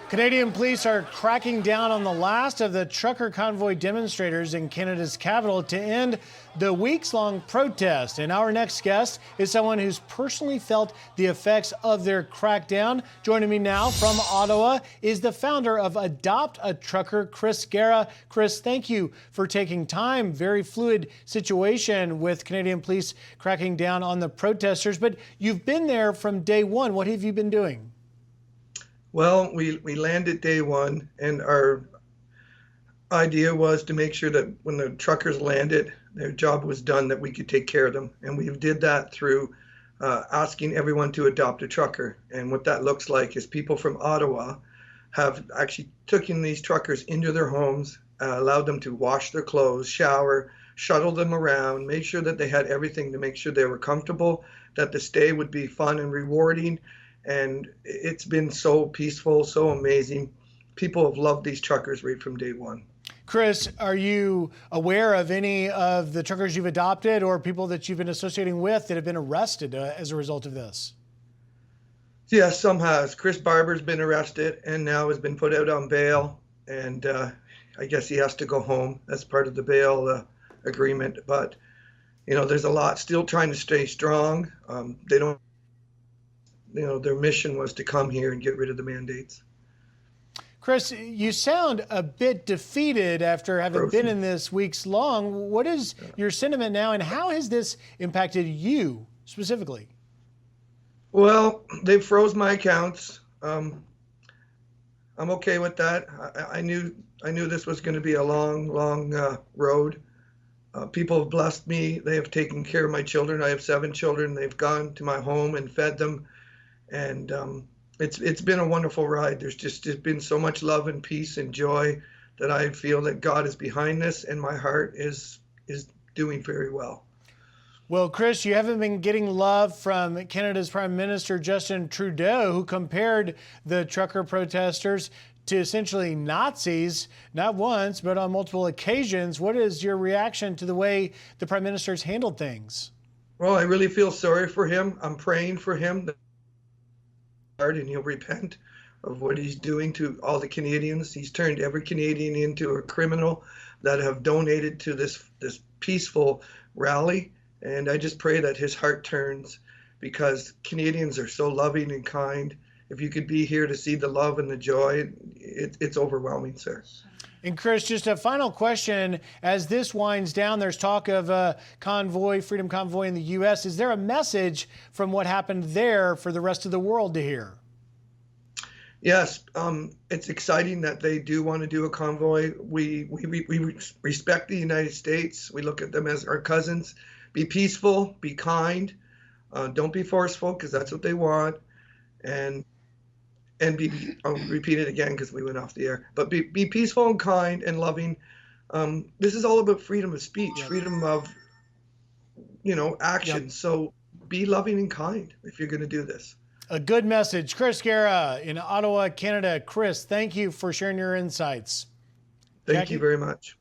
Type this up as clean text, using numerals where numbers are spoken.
Canadian police are cracking down on the last of the trucker convoy demonstrators in Canada's capital to end the weeks-long protest. And our next guest is someone who's personally felt the effects of their crackdown. Joining me now from Ottawa is the founder of Adopt a Trucker, Chris Garrah. Chris, thank you for taking time. Very fluid situation with Canadian police cracking down on the protesters, but you've been there from day one. What have you been doing? Well, we landed day one, and our idea was to make sure that when the truckers landed, their job was done, that we could take care of them. And we did that through asking everyone to adopt a trucker. And what that looks like is people from Ottawa have actually taken these truckers into their homes, allowed them to wash their clothes, shower, shuttle them around, make sure that they had everything to make sure they were comfortable, that the stay would be fun and rewarding. And it's been so peaceful, so amazing. People have loved these truckers right from day one. Chris, are you aware of any of the truckers you've adopted or people that you've been associating with that have been arrested as a result of this? Yes, some has. Chris Barber's been arrested and now has been put out on bail. And I guess he has to go home. That's part of the bail agreement. But, you know, there's a lot still trying to stay strong. They don't. You know, their mission was to come here and get rid of the mandates. Chris, you sound a bit defeated after having been in this weeks long. What is your sentiment now, and how has this impacted you specifically? Well, they froze my accounts. I'm okay with that. I knew this was going to be a long road. People have blessed me. They have taken care of my children. I have 7 children. They've gone to my home and fed them. And it's been a wonderful ride. There's just been so much love and peace and joy that I feel that God is behind this, and my heart is doing very well. Well, Chris, you haven't been getting love from Canada's Prime Minister Justin Trudeau, who compared the trucker protesters to essentially Nazis, not once, but on multiple occasions. What is your reaction to the way the Prime Minister's handled things? Well, I really feel sorry for him. I'm praying for him, and he'll repent of what he's doing to all the Canadians. He's turned every Canadian into a criminal that have donated to this peaceful rally. And I just pray that his heart turns, because Canadians are so loving and kind. If you could be here to see the love and the joy, it's overwhelming, sir. And Chris, just a final question. As this winds down, there's talk of a convoy, Freedom Convoy in the U.S. Is there a message from what happened there for the rest of the world to hear? Yes, it's exciting that they do want to do a convoy. We respect the United States. We look at them as our cousins. Be peaceful, be kind. Don't be forceful, because that's what they want. And I'll repeat it again because we went off the air, but be peaceful and kind and loving. This is all about freedom of speech, freedom of, action. Yep. So be loving and kind if you're going to do this. A good message. Chris Garrah in Ottawa, Canada. Chris, thank you for sharing your insights. Thank you very much.